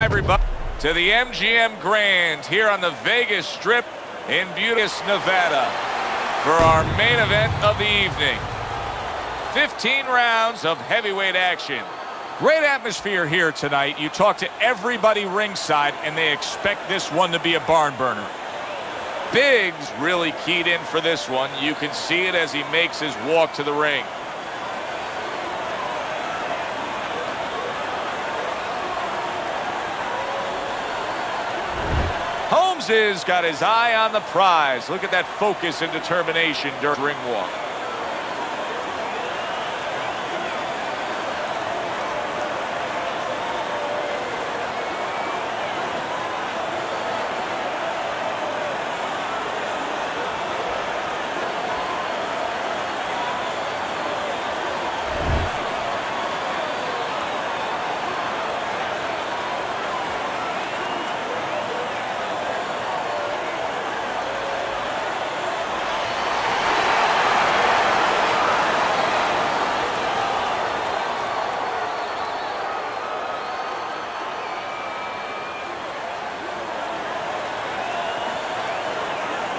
everybody, to the MGM Grand here on the Vegas Strip in beauteous Nevada for our main event of the evening. 15 rounds of heavyweight action. Great atmosphere here tonight. You talk to everybody ringside, and they expect this one to be a barn burner. Biggs really keyed in for this one. You can see it as he makes his walk to the ring. Holmes has got his eye on the prize. Look at that focus and determination during ring walk.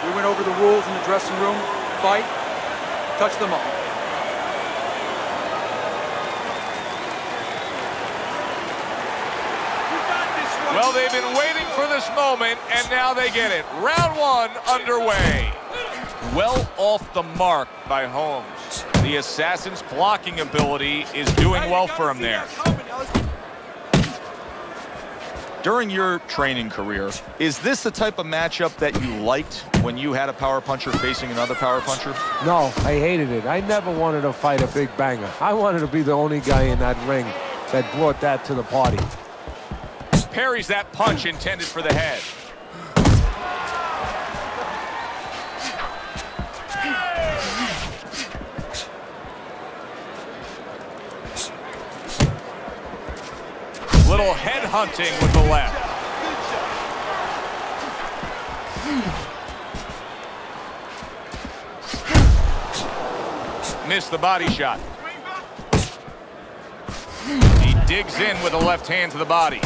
We went over the rules in the dressing room. Fight, touch them all. Well, they've been waiting for this moment, and now they get it. Round one underway. Well off the mark by Holmes. The assassin's blocking ability is doing well for him there. During your training career, is this the type of matchup that you liked when you had a power puncher facing another power puncher? No, I hated it. I never wanted to fight a big banger. I wanted to be the only guy in that ring that brought that to the party. Parries that punch intended for the head. Little head hunting with the left. Missed the body shot. He digs in with the left hand to the body.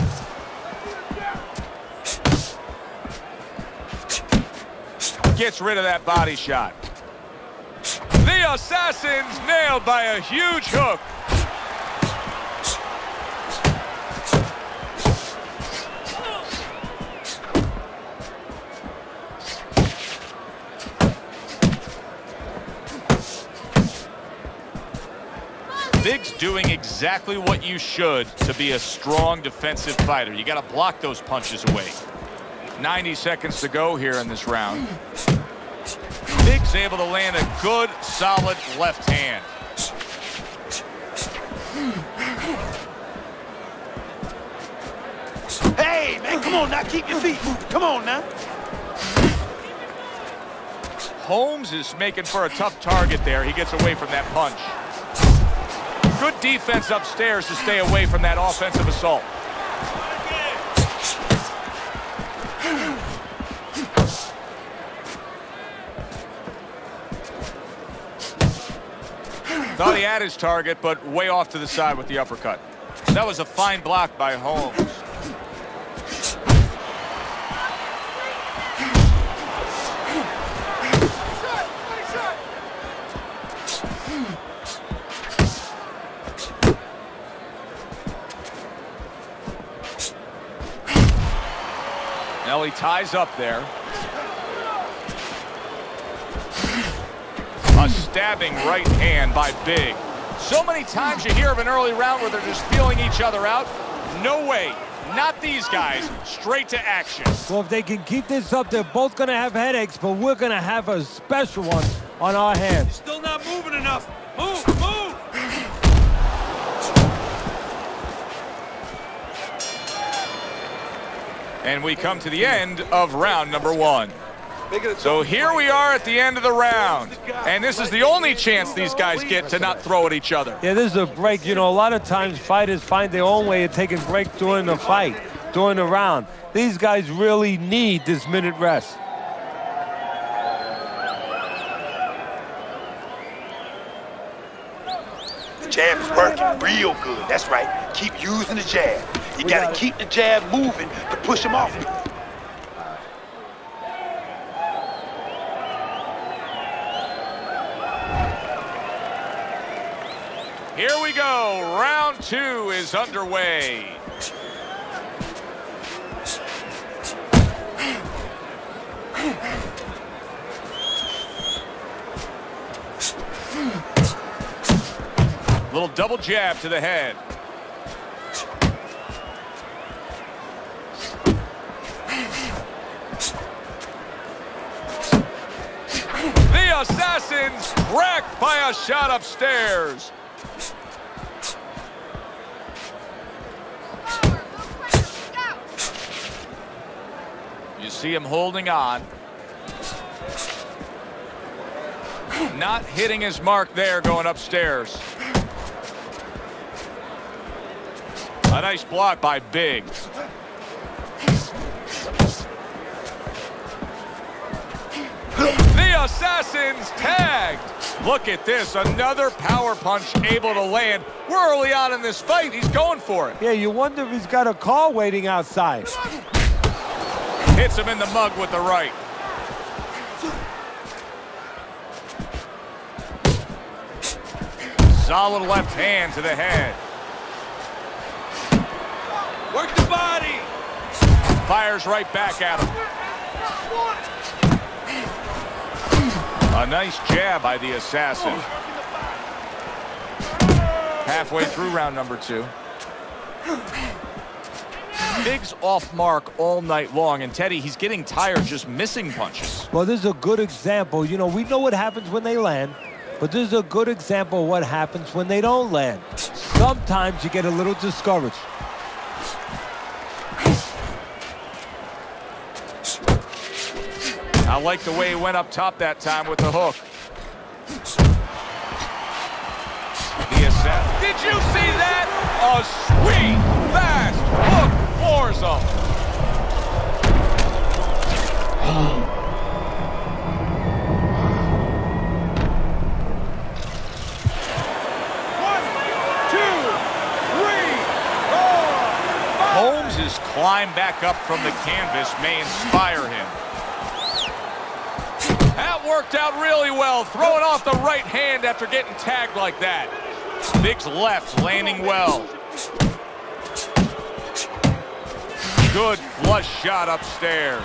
Gets rid of that body shot. The assassin's nailed by a huge hook. Biggs doing exactly what you should to be a strong defensive fighter. You got to block those punches away. 90 seconds to go here in this round. Biggs able to land a good, solid left hand. Hey, man, come on now. Keep your feet moving. Come on now. Holmes is making for a tough target there. He gets away from that punch. Good defense upstairs to stay away from that offensive assault. Thought he had his target, but way off to the side with the uppercut. That was a fine block by Holmes. Now he ties up there. A stabbing right hand by Big. So many times you hear of an early round where they're just feeling each other out. No way. Not these guys. Straight to action. Well, if they can keep this up, they're both going to have headaches, but we're going to have a special one on our hands. Still not moving enough. Move, move. And we come to the end of round number one. So here we are at the end of the round. And this is the only chance these guys get to not throw at each other. Yeah, this is a break. You know, a lot of times fighters find their own way of taking breaks during the fight, during the round. These guys really need this minute rest. The jab is working real good. That's right. Keep using the jab. You gotta keep the jab moving to push him off. Here we go. Round 2 is underway. Little double jab to the head. The Assassins wrecked by a shot upstairs. You see him holding on. Not hitting his mark there going upstairs. A nice block by Big. The Assassins tagged. Look at this, another power punch able to land. We're early on in this fight. He's going for it. Yeah, you wonder if he's got a car waiting outside. Hits him in the mug with the right. Solid left hand to the head. Work the body. Fires right back at him. A nice jab by the Assassin. Halfway through round number 2. Big's off mark all night long, and Teddy, he's getting tired just missing punches. Well, this is a good example. You know, we know what happens when they land, but this is a good example of what happens when they don't land. Sometimes you get a little discouraged. I like the way he went up top that time with the hook. The Assassin. Did you see that? A sweet, fast hook floors him. 1, 2, 3, 4. Holmes' climb back up from the canvas may inspire him. That worked out really well, throwing off the right hand after getting tagged like that. Big's left landing well. Good flush shot upstairs.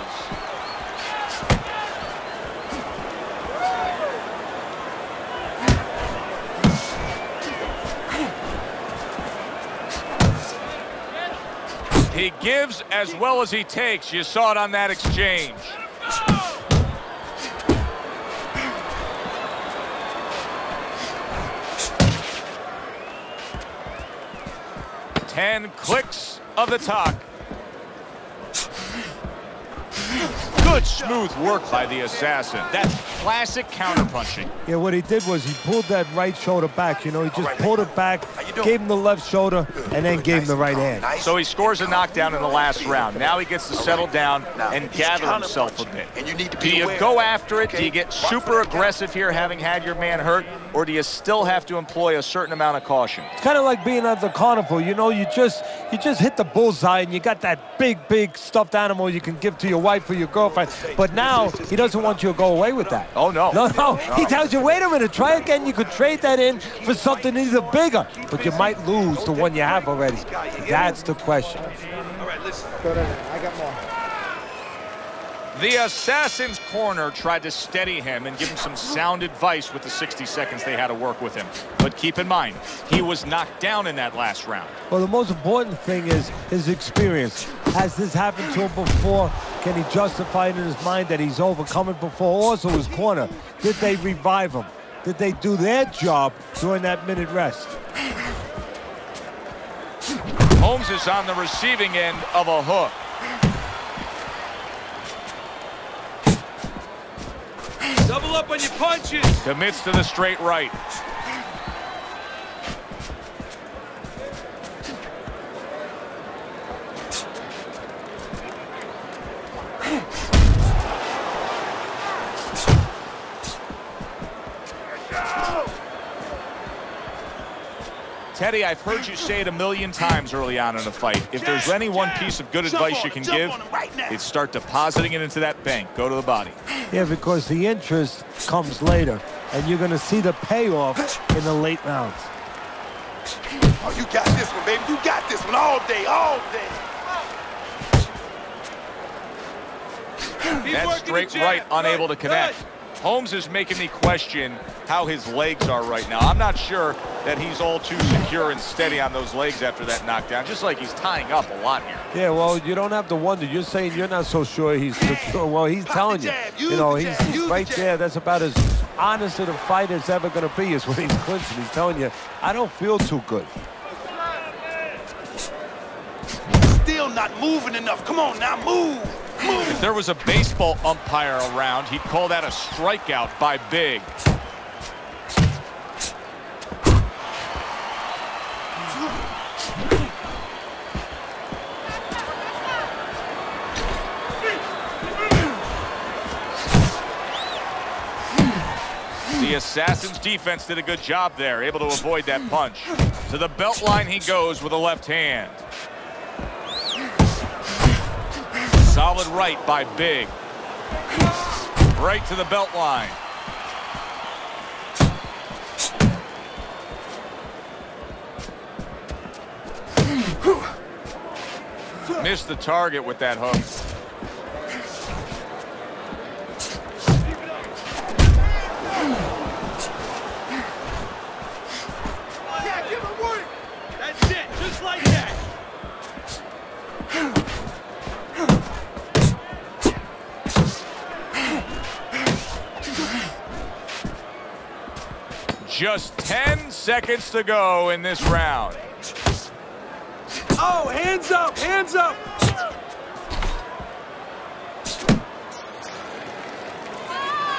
He gives as well as he takes. You saw it on that exchange. And clicks of the talk. Good smooth work by the Assassin. That's classic counterpunching. Yeah, what he did was he pulled that right shoulder back. You know, he just pulled it back, gave him the left shoulder, and then gave him the right hand. So he scores a knockdown in the last round. Now he gets to settle down and gather himself a bit. Do you go after it? Do you get super aggressive here, having had your man hurt? Or do you still have to employ a certain amount of caution? It's kind of like being at the carnival. You know, you just hit the bullseye, and you got that big stuffed animal you can give to your wife or your girlfriend. But now he doesn't want you to go away with that. Oh, no. No. He tells you, wait a minute, try again. You could trade that in for something either bigger, but you might lose the one you have already. That's the question. All right, listen. I got more. The Assassin's corner tried to steady him and give him some sound advice with the 60 seconds they had to work with him. But keep in mind, he was knocked down in that last round. Well, the most important thing is his experience. Has this happened to him before? Can he justify it in his mind that he's overcome it before? Also, his corner, did they revive him? Did they do their job during that minute rest? Holmes is on the receiving end of a hook. Double up on your punches. Commits to the straight right. Teddy, I've heard you say it a million times early on in a fight. If there's any one piece of good advice you can give, it's start depositing it into that bank. Go to the body. Yeah, because the interest comes later, and you're going to see the payoff in the late rounds. Oh, you got this one, baby. You got this one all day, all day. That straight right, unable to connect. Holmes is making me question how his legs are right now. I'm not sure that he's all too secure and steady on those legs after that knockdown, just like he's tying up a lot here. Yeah, well, you don't have to wonder. You're saying you're not so sure he's secure. Well, he's telling you. You know, he's right there. That's about as honest of a fight as ever going to be is when he's clinching. He's telling you, I don't feel too good. Still not moving enough. Come on now, move. If there was a baseball umpire around, he'd call that a strikeout by Big. The Assassin's defense did a good job there, able to avoid that punch. To the belt line he goes with a left hand. Solid right by Big. Right to the belt line. Missed the target with that hook. Yeah, give him work. That's it, just like that. Just 10 seconds to go in this round. Oh, hands up, hands up.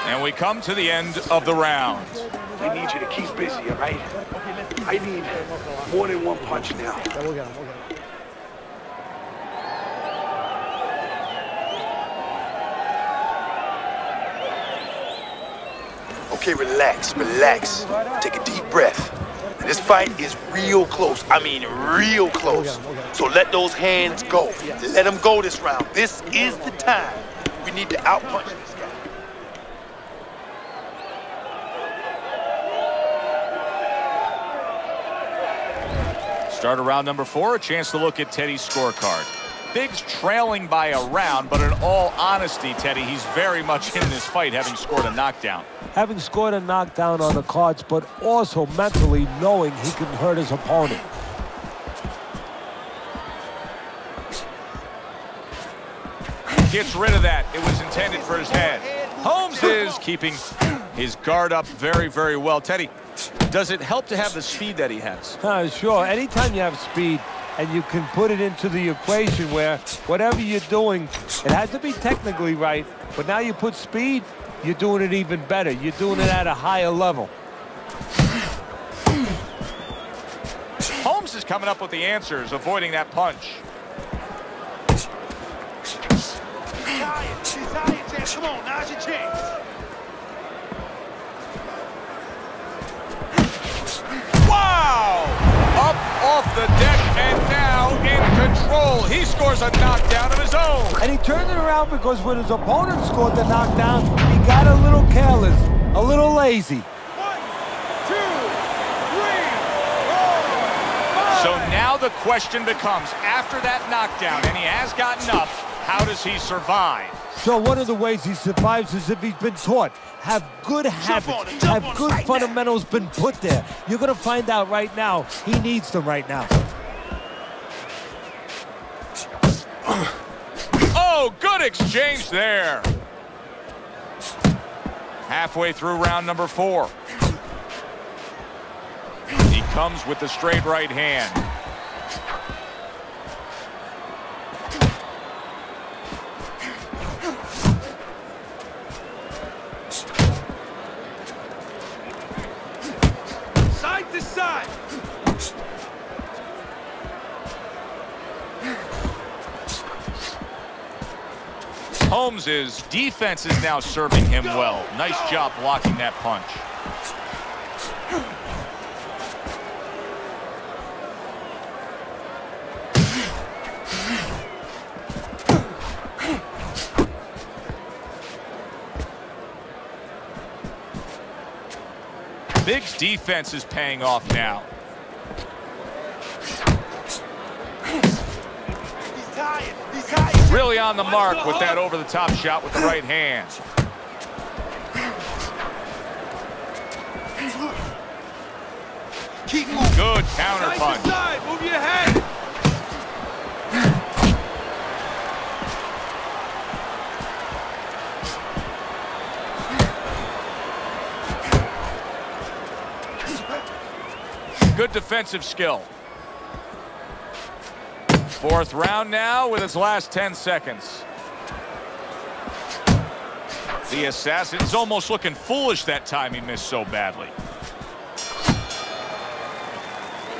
And we come to the end of the round. I need you to keep busy, all right? I need more than one punch now. Okay, relax, relax. Take a deep breath. This fight is real close. I mean, real close. So let those hands go. Let them go this round. This is the time. We need to outpunch this guy. Start of round number 4, a chance to look at Teddy's scorecard. Big's trailing by a round, but in all honesty, Teddy, he's very much in this fight, having scored a knockdown. Having scored a knockdown on the cards, but also mentally knowing he can hurt his opponent. Gets rid of that. It was intended for his head. Holmes is keeping his guard up very, very well. Teddy, does it help to have the speed that he has? Sure. Anytime you have speed, and you can put it into the equation where whatever you're doing, it has to be technically right, but now you put speed, you're doing it even better. You're doing it at a higher level. Holmes is coming up with the answers, avoiding that punch. She's tired, Chance. Come on, now's your chance. Wow! Up off the deck and now in control. He scores a knockdown of his own. And he turned it around because when his opponent scored the knockdown, he got a little careless, a little lazy. 1, 2, 3, 4, 5. So now the question becomes, after that knockdown, and he has gotten up, how does he survive? So one of the ways he survives is if he's been taught. Have good habits, have good fundamentals been put there. You're going to find out right now, he needs them right now. Oh, good exchange there. Halfway through round number 4. He comes with the straight right hand. Side to side. Holmes' defense is now serving him well. Nice job blocking that punch. Big's defense is paying off now. He's tired. He's tired. Really on the mark with that over-the-top shot with the right hand. Keep moving. Good counter punch. Move your head. Good defensive skill. Fourth round now with its last 10 seconds. The Assassin's almost looking foolish that time he missed so badly.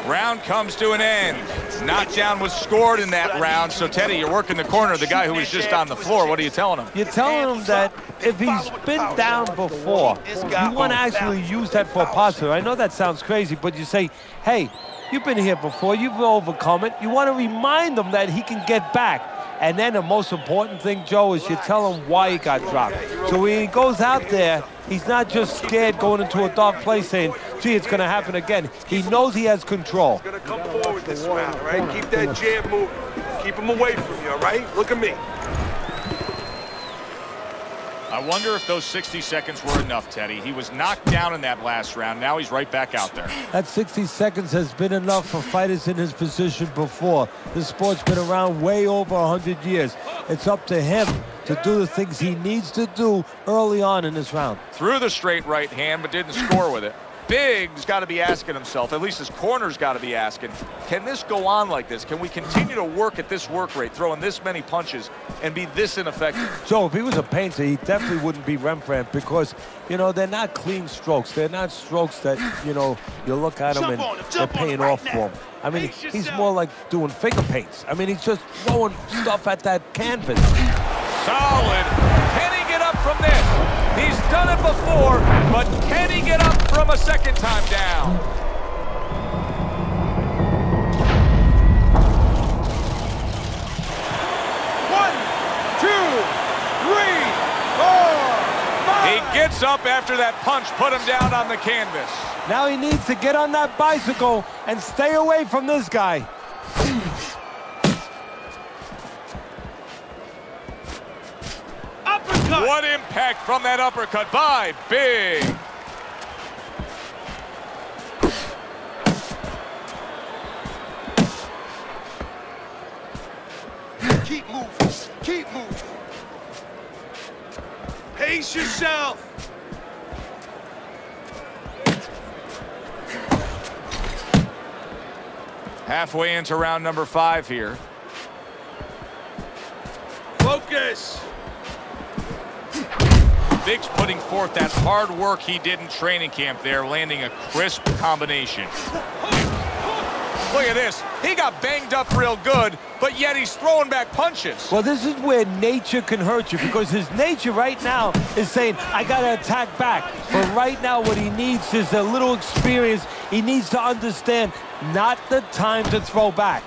Round comes to an end. Knockdown was scored in that round. So, Teddy, you're working the corner of the guy who was just on the floor. What are you telling him? You're telling him that if he's been down before, you want to actually use that for positive. I know that sounds crazy, but you say, hey, you've been here before. You've overcome it. You want to remind him that he can get back. And then the most important thing, Joe, is you tell him why he got dropped. So when he goes out there, he's not just scared going into a dark place saying, gee, it's going to happen again. He knows he has control. He's gonna come forward this round, all right? Keep that jab moving. Keep him away from you, all right? Look at me. I wonder if those 60 seconds were enough, Teddy. He was knocked down in that last round. Now he's right back out there. That 60 seconds has been enough for fighters in his position before. This sport's been around way over 100 years. It's up to him to do the things he needs to do early on in this round. Threw the straight right hand, but didn't score with it. Big's got to be asking himself, at least his corner's got to be asking, can this go on like this? Can we continue to work at this work rate, throwing this many punches, and be this ineffective? So if he was a painter, he definitely wouldn't be Rembrandt because, you know, they're not clean strokes. They're not strokes that, you know, you look at him and they're paying off for him. I mean, he's more like doing finger paints. I mean, he's just throwing stuff at that canvas. Solid. Can he get up from this? He's done it before, but can he get up from a second time down? One, two, three, four, five. He gets up after that punch put him down on the canvas. Now he needs to get on that bicycle and stay away from this guy. Uppercut. What impact from that uppercut by Big. Keep moving. Keep moving. Pace yourself. Halfway into round number 5 here. Focus. Big's putting forth that hard work he did in training camp there, landing a crisp combination. Look at this. He got banged up real good, but yet he's throwing back punches. Well, this is where nature can hurt you because his nature right now is saying, I got to attack back. But right now what he needs is a little experience. He needs to understand not the time to throw back.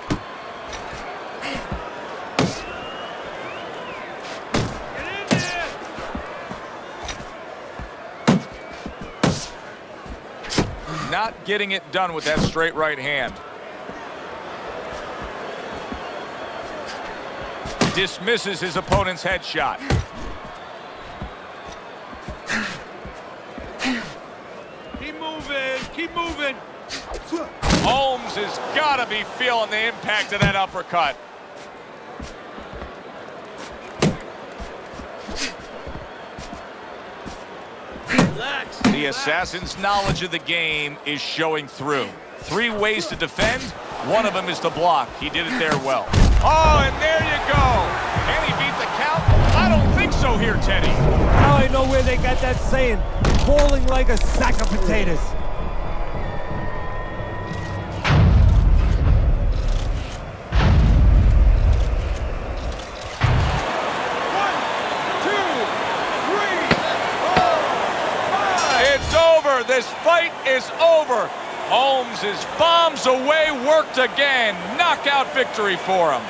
Not getting it done with that straight right hand. Dismisses his opponent's headshot. Keep moving. Keep moving. Holmes has got to be feeling the impact of that uppercut. Relax. The Assassin's knowledge of the game is showing through. 3 ways to defend. One of them is to block. He did it there well. Oh, and there you go. Can he beat the count? I don't think so here, Teddy. Now I know where they got that saying, falling like a sack of potatoes. One, two, three, four, five. It's over. This fight is over. Holmes is bombs away, worked again. Knockout victory for him.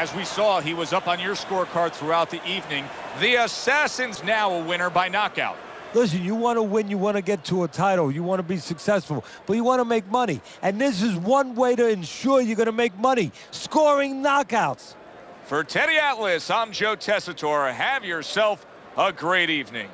As we saw, he was up on your scorecard throughout the evening. The Assassin's now a winner by knockout. Listen, you want to win, you want to get to a title, you want to be successful, but you want to make money. And this is one way to ensure you're going to make money, scoring knockouts. For Teddy Atlas, I'm Joe Tessitore. Have yourself a great evening.